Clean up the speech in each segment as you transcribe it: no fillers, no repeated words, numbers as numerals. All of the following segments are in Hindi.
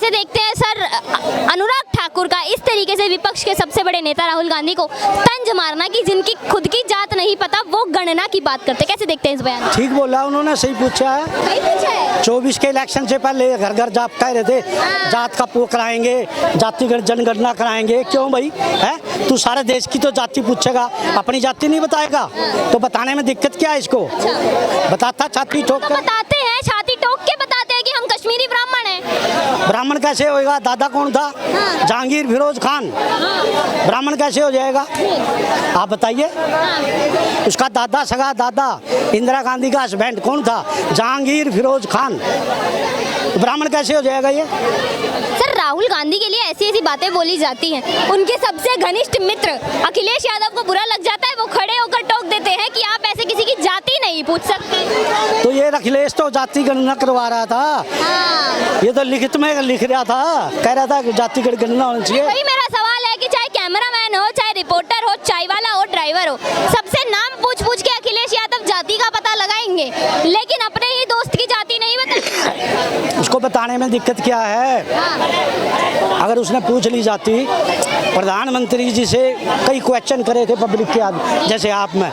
कैसे देखते हैं सर अनुराग ठाकुर का इस तरीके से विपक्ष के सबसे बड़े नेता राहुल गांधी को तंज मारना कि जिनकी खुद की जात नहीं पता वो गणना की बात करते, कैसे देखते हैं इस बयान? ठीक बोला उन्होंने, सही पूछा है। सही पूछा है। 24 के इलेक्शन से पहले घर घर जाप कह रहे थे जात का पो कराएंगे, जातिगत जनगणना कराएंगे। क्यों भाई है? तू सारे देश की तो जाति पूछेगा, अपनी जाति नहीं बताएगा तो बताने में दिक्कत क्या है इसको? बताता छाती ठोक कर। बताते हैं, छाती ठोक के बताते हैं कि हम कश्मीरी ब्राह्मण हैं। ब्राह्मण कैसे होएगा? दादा कौन था? जहांगीर फिरोज खान। ब्राह्मण कैसे हो जाएगा आप बताइए? उसका दादा, सगा दादा इंदिरा गांधी का हस्बैंड कौन था? जहांगीर फिरोज खान। ब्राह्मण कैसे हो जाएगा ये? सर राहुल गांधी के लिए ऐसी ऐसी बातें बोली जाती हैं, उनके सबसे घनिष्ठ मित्र अखिलेश यादव को बुरा लग जाता है, वो खड़े होकर टोक देते हैं कि आप ऐसे किसी की जाति नहीं पूछ सकते। तो ये अखिलेश तो जाति गणना करवा रहा था। ये तो लिखित में लिख रहा था, कह रहा था कि जाति गणना होनी चाहिए। वही मेरा सवाल है कि चाहे कैमरामैन हो, चाहे रिपोर्टर हो, चाय वाला हो, ड्राइवर हो, सबसे नाम पूछ पूछ के अखिलेश यादव जाति का पता लगाएंगे, लेकिन अपने ही दोस्त की जाति नहीं बताएंगे। उसको बताने में दिक्कत क्या है? अगर उसने पूछ ली जाती, प्रधानमंत्री जी से कई क्वेश्चन करे थे पब्लिक के आगे जैसे आप में,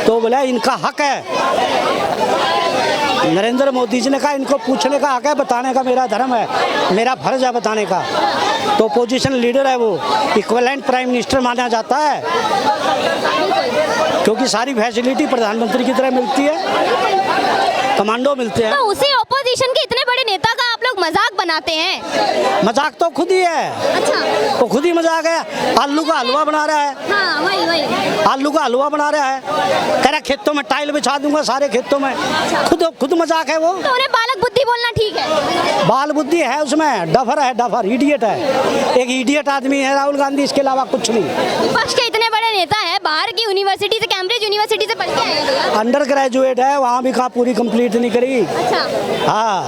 तो बोला इनका हक है। नरेंद्र मोदी जी ने कहा इनको पूछने का हक है, बताने का मेरा धर्म है, मेरा फर्ज है बताने का। तो पोजीशन लीडर है वो, इक्विवेलेंट प्राइम मिनिस्टर माना जाता है, क्योंकि सारी फैसिलिटी प्रधानमंत्री की तरह मिलती है, कमांडो मिलते हैं। तो उसी ऑपोजिशन के इतने बड़े नेता का आप लोग मजाक बनाते हैं। मजाक तो खुद ही है। अच्छा, वो खुद ही मजाक है। आलू का हलवा बना रहा है। हाँ वही आलू का हलवा बना रहा है, कह रहा खेतों में टाइल बिछा दूंगा सारे खेतों में। खुद मजाक है वो। तो उन्हें बालक बुद्धि बोलना ठीक है? बाल बुद्धि है उसमें, डफर है, डफर इडियट है। एक इडियट आदमी है राहुल गांधी, इसके अलावा कुछ नहीं। विपक्ष के इतने बड़े नेता है, बाहर की यूनिवर्सिटी से, कैम्ब्रिज यूनिवर्सिटी से पढ़ के आए हैं। अंडर ग्रेजुएट है, वहाँ भी कहा पूरी कंप्लीट नहीं करी। अच्छा, हाँ,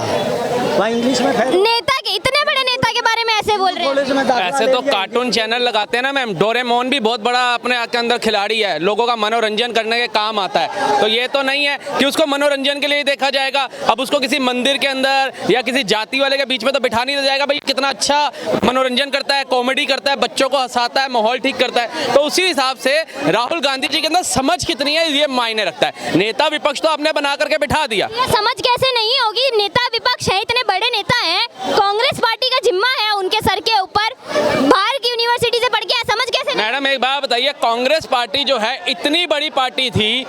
वहाँ इंग्लिश में नेता के इतने बड़े नेता के बारे में ऐसे बोल रहे हैं। ऐसे तो कार्टून चैनल लगाते हैं ना मैम, डोरेमोन भी बहुत बड़ा अपने के अंदर खिलाड़ी है, लोगों का मनोरंजन करने के काम आता है। तो ये तो नहीं है कि उसको मनोरंजन के लिए देखा जाएगा। अब उसको किसी मंदिर के अंदर या किसी जाति वाले के बीच में तो बिठा नहीं जाएगा। भाई कितना अच्छा मनोरंजन करता है, कॉमेडी करता है, बच्चों को हंसाता है, माहौल ठीक करता है। तो उसी हिसाब से राहुल गांधी जी के अंदर समझ कितनी है ये मायने रखता है। नेता विपक्ष तो आपने बना करके बिठा दिया। ये समझ कैसे नहीं होगी? नेता विपक्ष है, इतने बड़े नेता हैं, कांग्रेस पार्टी का जिम्मा है उनके सर के ऊपर, बाहर की यूनिवर्सिटी से पढ़ के समझ कैसे नहीं? मैडम एक बात बताइए, कांग्रेस पार्टी जो है इतनी बड़ी पार्टी थी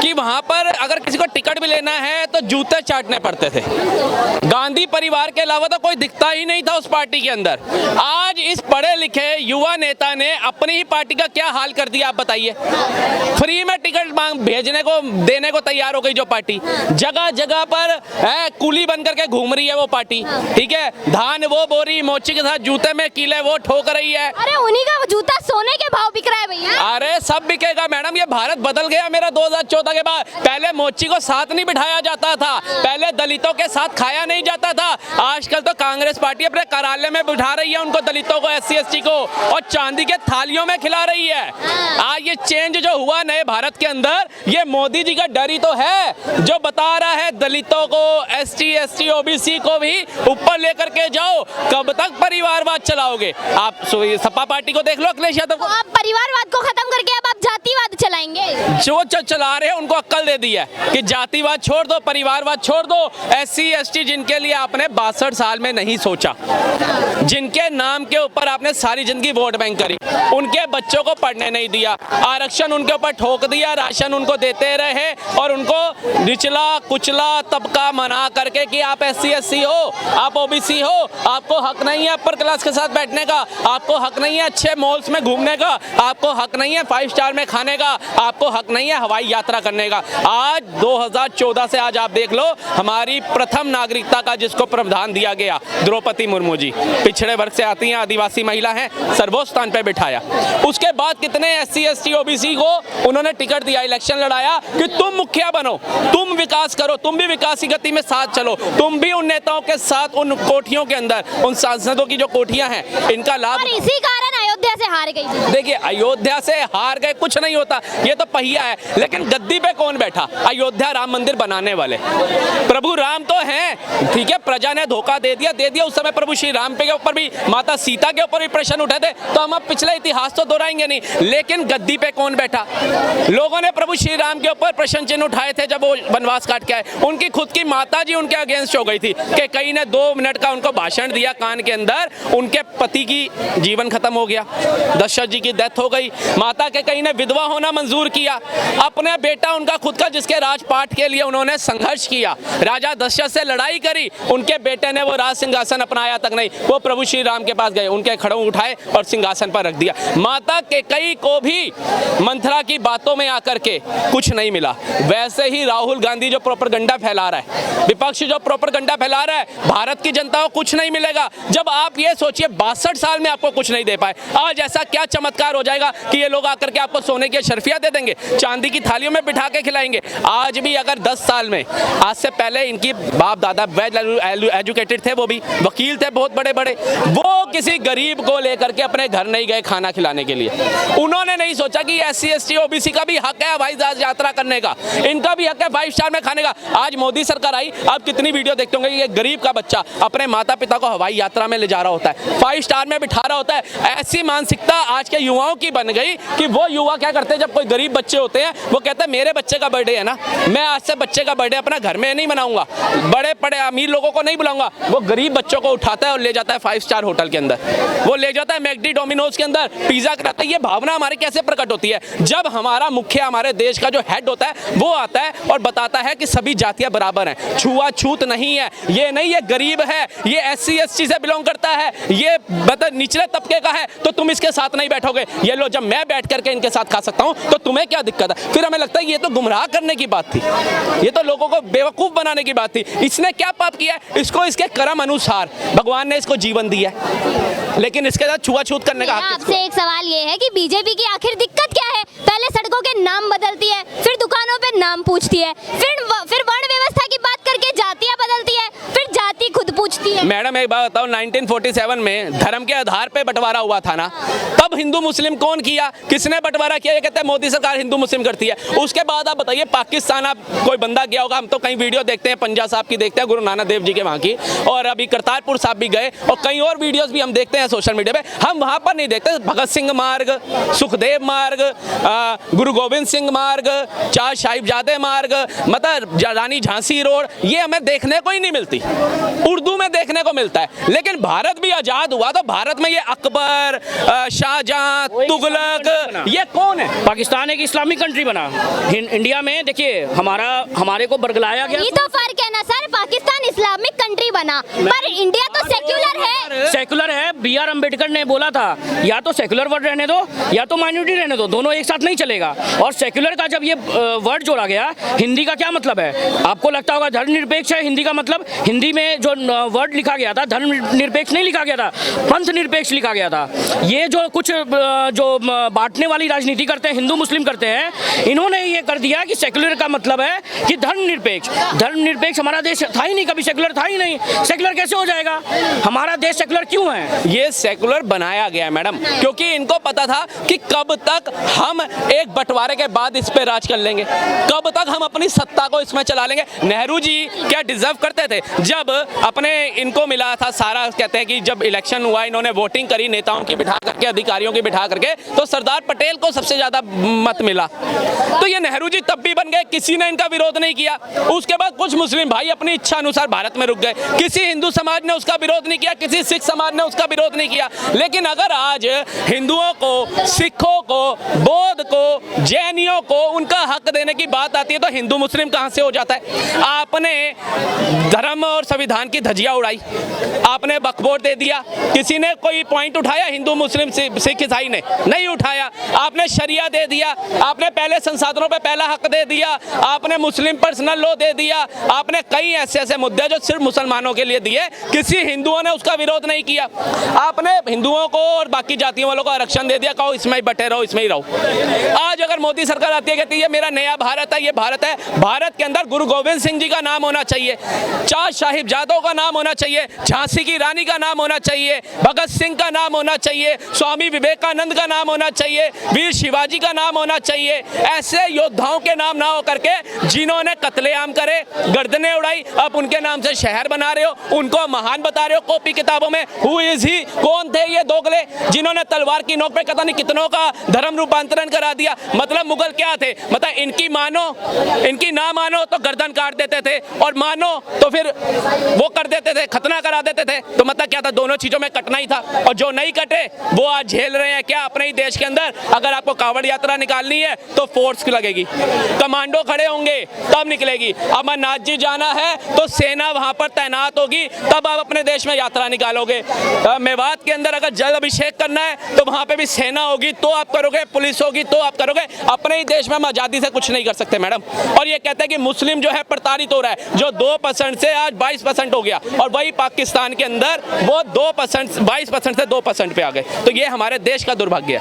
कि वहां पर अगर किसी को टिकट भी लेना है तो जूते चाटने पड़ते थे। गांधी परिवार के अलावा तो कोई दिखता ही नहीं था उस पार्टी के अंदर। आज इस पढ़े लिखे युवा नेता ने अपनी ही पार्टी का क्या हाल कर दिया आप बताइए। फ्री में टिकट भेजने को देने को तैयार हो गई जो पार्टी, जगह जगह पर कूली बन करके घूम रही है वो पार्टी। ठीक है, धान वो बोरी मोची के साथ जूते में कीले वो ठोक रही है। अरे उन्हीं का जूता सोने के भाव बिक रहा है भैया। अरे सब बिकेगा मैडम, ये भारत बदल गया मेरा 2014 के बाद। पहले मोची को साथ नहीं बिठाया जाता था, पहले दलितों के साथ खाया नहीं जाता था। आजकल तो कांग्रेस पार्टी अपने कार्यालय में बिठा रही है उनको, दलितों को, SC ST को, और चांदी के थालियों में खिला रही है। आज ये चेंज जो हुआ नए भारत के अंदर, ये मोदी जी का डर ही तो है, जो बता रहा है दलितों को, ST ST OBC को भी ऊपर लेकर के जाओ। कब तक परिवारवाद चलाओगे आप? सपा पार्टी को देख लो, अखिलेश यादव को। आप परिवारवाद को खत्म करके अब आप जातिवाद चलाएंगे। जो चला रहे हैं उनको अक्ल दे दी है कि जातिवाद छोड़ दो, परिवारवाद छोड़ दो। SC ST जिनके लिए आपने 62 साल में नहीं सोचा, जिनके नाम के ऊपर आपने सारी जिंदगी वोट बैंक करी, उनके बच्चों को पढ़ने नहीं दिया, आरक्षण उनके ऊपर ठोक दिया, राशन उनको देते रहे और उनको निचला कुचला तबका मना करके कि आप SC SC हो, आप OBC हो, आपको हक नहीं है अपर क्लास के साथ बैठने का, आपको हक नहीं है अच्छे मॉल्स में घूमने का, आपको हक नहीं है 5 स्टार में खाने का, आपको हक नहीं है हवाई यात्रा करने का। आज 2014 से आज आप देख लो, हमारी प्रथम नागरिकता का जिसको प्रावधान दिया गया, द्रौपदी मुर्मू जी पिछड़े वर्ग से आती हैं, आदिवासी महिला हैं, सर्वोच्च स्थान पे बिठाया। उसके बाद कितने SC ST OBC को उन्होंने टिकट दिया, इलेक्शन लड़ाया कि तुम मुखिया बनो, तुम विकास करो, तुम भी विकास की गति में साथ चलो, तुम भी उन नेताओं के साथ उन कोठियों के अंदर, उन सांसदों की जो कोठियां हैं, इनका लाभ। और इसी कारण अयोध्या से हार गई थी। देखिए, अयोध्या से हार गए कुछ नहीं होता, ये तो पहिया है, लेकिन गद्दी पे कौन बैठा? अयोध्या राम मंदिर बनाने वाले प्रभु राम तो हैं, ठीक है। प्रजा ने धोखा दे दिया उस समय प्रभु श्री राम के ऊपर भी, माता सीता के ऊपर भी प्रश्न उठे थे, तो हम अब पिछले इतिहास तो दोहराएंगे नहीं, लेकिन गद्दी पे कौन बैठा? लोगों ने प्रभु श्री राम के ऊपर प्रश्न चिन्ह उठाए थे जब वो वनवास काट के आए। उनकी खुद की माता जी उनके अगेंस्ट हो गई थी कि कई ने 2 मिनट का उनको भाषण दिया कान के अंदर, उनके पति की जीवन खत्म हो गया, दशरथ जी की डेथ हो गई। माता के कई ने विधवा होना मंजूर किया, अपने बेटा उनका खुद का जिसके राजपाट के लिए उन्होंने संघर्ष किया, राजा दशरथ से लड़ाई करी, उनके बेटे ने वो राज सिंहासन अपनाया तक नहीं, वो प्रभु श्री राम के पास गए, उनके खड़ों उठाए और सिंहासन पर रख दिया। माता के कई को भी मंथरा की बातों में आकर के कुछ नहीं मिला। वैसे ही राहुल गांधी जो प्रोपेगेंडा फैला रहा है, विपक्ष जो प्रोपेगेंडा फैला रहा है, भारत की जनता को कुछ नहीं मिलेगा। जब आप ये सोचिए 62 साल में आपको कुछ नहीं दे पाए, आज ऐसा क्या चमत्कार हो जाएगा कि ये लोग आकर के आपको सोने की अशर्फियां दे देंगे, चांदी की थालियों में बिठा के खिलाएंगे। आज भी अगर 10 साल में, आज से पहले इनकी बाप दादा वेल एजुकेटेड थे, वो भी वकील थे बहुत बड़े बड़े, वो किसी गरीब को लेकर के अपने घर नहीं गए खाना खिलाने के लिए। उन्होंने नहीं सोचा कि SC ST OBC का भी हक है हवाई जहाज यात्रा करने का, इनका भी हक है 5 स्टार में खाने का। आज मोदी सरकार आई, आप कितनी वीडियो देखते होंगे, ये गरीब का बच्चा अपने माता पिता को हवाई यात्रा में ले जा रहा होता है, 5 स्टार में बिठा रहा होता है। ऐसी मानसिकता आज के युवाओं की बन गई कि वो युवा क्या करते हैं, जब कोई गरीब बच्चे होते हैं वो कहते हैं मेरे बच्चे का बर्थडे है ना, मैं आज से बच्चे का बर्थडे अपना घर में नहीं मनाऊंगा, बड़े बड़े अमीर लोगों को नहीं बुलाऊंगा। वो गरीब बच्चों को उठाता है और ले जाता है 5 स्टार होटल के अंदर, वो ले जाता है मैकडी डोमिनोज के अंदर पिज्जा कराता है। ये भावना हमारी कैसे प्रकट होती है? जब हमारा मुखिया, हमारे देश का जो हेड होता है, वो आता है और बताता है कि सभी जातियां बराबर हैं, छुआछूत नहीं है, ये नहीं, ये गरीब है, ये SC ST से बिलोंग करता है, ये मतलब निचले तबके का है, तो तुम इसके साथ नहीं बैठोगे। ये लो, जब मैं बैठ करके इनके साथ खा सकता हूं तो तुम्हें क्या दिक्कत है? फिर हमें लगता है ये तो गुमराह करने की बात थी, ये तो लोगों को बेवकूफ बनाने की बात थी। इसने क्या पाप किया है? इसको इसके कर्म अनुसार भगवान ने इसको जीवन दिया है, लेकिन इसके साथ छुआछूत करने का हक आपसे एक सवाल ये है कि बीजेपी की आखिर दिक्कत क्या है? पहले सड़कों के नाम बदलती है, फिर दुकानों पे नाम पूछती है, फिर वर्ण व्यवस्था की बात करके जातियां बदलती है, फिर जाति खुद पूछती है। मैडम एक बात बताओ, 1947 में धर्म के आधार पे बंटवारा हुआ था ना, तब हिंदू मुस्लिम कौन किया, किसने बंटवारा किया? ये कहते हैं मोदी सरकार हिंदू मुस्लिम करती है। उसके बाद आप बताइए, पाकिस्तान आप कोई बंदा गया होगा, हम तो कई वीडियो देखते हैं, पंजा साहब की देखते हैं, गुरु नानक देव जी के वहाँ की, और अभी करतारपुर साहब भी गए, और कई और वीडियोस भी हम देखते हैं सोशल मीडिया पे। हम वहाँ पर नहीं देखते भगत सिंह मार्ग, सुखदेव मार्ग, गुरु गोविंद सिंह मार्ग, 4 साहिबजादे मार्ग, मतलब रानी झांसी रोड, ये हमें देखने को ही नहीं मिलती, उर्दू में देखने को मिलता है। लेकिन भारत भी आजाद हुआ तो भारत में ये अकबर, शाहजहां, तुगलक, ये कौन है? पाकिस्तान एक इस्लामिक कंट्री बना। इंडिया में देखिए हमारे को बरगलाया गया। ये तो फर्क है ना सर, पाकिस्तान इस्लामिक कंट्री बना पर इंडिया तो सेक्युलर है। सेक्युलर है, BR अम्बेडकर ने बोला था या तो सेक्युलर वर्ड रहने दो या तो माइनॉरिटी रहने दो, दोनों एक साथ नहीं चलेगा। और सेक्युलर का जब ये वर्ड जोड़ा गया, हिंदी का क्या मतलब है? आपको लगता होगा धर्मनिरपेक्ष है हिंदी का मतलब, हिंदी में जो वर्ड लिखा गया था धर्मनिरपेक्ष नहीं लिखा गया था, पंथ निरपेक्ष लिखा गया था। ये जो कुछ जो बांटने वाली राजनीति करते हैं, हिंदू मुस्लिम करते हैं, इन्होंने ये कर दिया कि सेक्युलर का मतलब है कि धर्मनिरपेक्ष। धर्मनिरपेक्ष हमारा देश था ही नहीं, कभी सेक्युलर था ही नहीं, सेक्युलर कैसे हो जाएगा? हमारा देश सेक्युलर क्यों है? ये सेक्युलर बनाया गया है मैडम, क्योंकि इनको पता था कि कब तक हम एक बंटवारे के बाद इस पे राज कर लेंगे, कब तक हम अपनी सत्ता को इसमें चला लेंगे। नेहरू जी क्या डिजर्व करते थे? जब अपने इनको मिला था सारा, कहते हैं कि जब इलेक्शन हुआ, इन्होंने वोटिंग करी नेताओं की बिठा करके, अधिकारियों की बिठा करके, तो सरदार पटेल को सबसे ज्यादा मत मिला, तो ये नेहरू जी तब भी बन गए, किसी ने इनका विरोध नहीं किया। उसके बाद कुछ मुस्लिम भाई अपनी इच्छा अनुसार भारत में रुक गए, किसी हिंदू समाज ने उसका विरोध नहीं किया, किसी सिख समाज ने उसका विरोध नहीं किया। लेकिन अगर आज हिंदुओं को, सिखों को, बौद्ध को, जैनियों को उनका हक देने की बात आती है तो हिंदू मुस्लिम कहां से हो जाता है? आपने धर्म और संविधान की धज्जियां उड़ाई, आपने वक्फ दे दिया, किसी ने कोई पॉइंट उठाया? हिंदू मुस्लिम सिख ईसाई ने नहीं उठाया। आपने शरिया दे दिया, आपने पहले संसाधनों पे पहला हक दे दिया, आपने मुस्लिम पर्सनल लॉ दे दिया, आपने कई ऐसे मुद्दे जो सिर्फ मुसलमानों के लिए दिए, किसी हिंदुओं ने उसका विरोध नहीं किया। आपने हिंदुओं को और बाकी जातियों वालों को आरक्षण दे दिया, कहो इसमें ही बटे रहो, इसमें ही रहो। आज अगर मोदी सरकार आती है कहती है ये मेरा नया भारत है, ये भारत है, भारत के अंदर गुरु गोविंद सिंह जी का नाम होना चाहिए, 4 साहिबजादों का नाम होना चाहिए, झांसी की रानी का नाम होना चाहिए, भगत सिंह का नाम होना चाहिए, स्वामी विवेकानंद का नाम होना चाहिए, वीर शिवाजी का नाम होना चाहिए। ऐसे योद्धाओं के नाम ना हो करके जिन्होंने कत्लेआम करे, गर्दनें उड़ाई, अब उनके नाम से शहर बना रहे हो, उनको महान बता रहे हो कॉपी किताबों में। हु इज ही, कौन थे ये दोगले जिन्होंने तलवार की नोक पे पता नहीं कितनों का धर्म रूपांतरण करा दिया। मतलब मुगल क्या थे, मतलब इनकी मानो, इनकी ना मानो तो गर्दन काट देते थे, और मानो तो फिर वो कर देते थे, खतना करा देते थे। तो मतलब क्या था, दोनों चीजों में कटना ही था। और जो नहीं कटे वो आज झेल रहे हैं क्या अपने ही देश के अंदर। अगर आपको कांवड़ यात्रा निकालनी है तो फोर्स लगेगी, कमांडो खड़े होंगे तब निकलेगी। अमरनाथ जी जाना है तो सेना वहां पर तैनात होगी, तब आप अपने देश में यात्रा निकालोगे। मेवात के अंदर अगर जल अभिषेक करना है तो वहां पे भी सेना होगी तो आप करोगे, पुलिस होगी तो आप करोगे। अपने ही देश में हम आजादी से कुछ नहीं कर सकते मैडम। और ये कहते हैं कि मुस्लिम जो है प्रताड़ित हो रहा है, जो 2% से आज 22% हो गया, और वही पाकिस्तान के अंदर वो 2% 22% से 2% पे आ गए। तो ये हमारे देश का दुर्भाग्य है।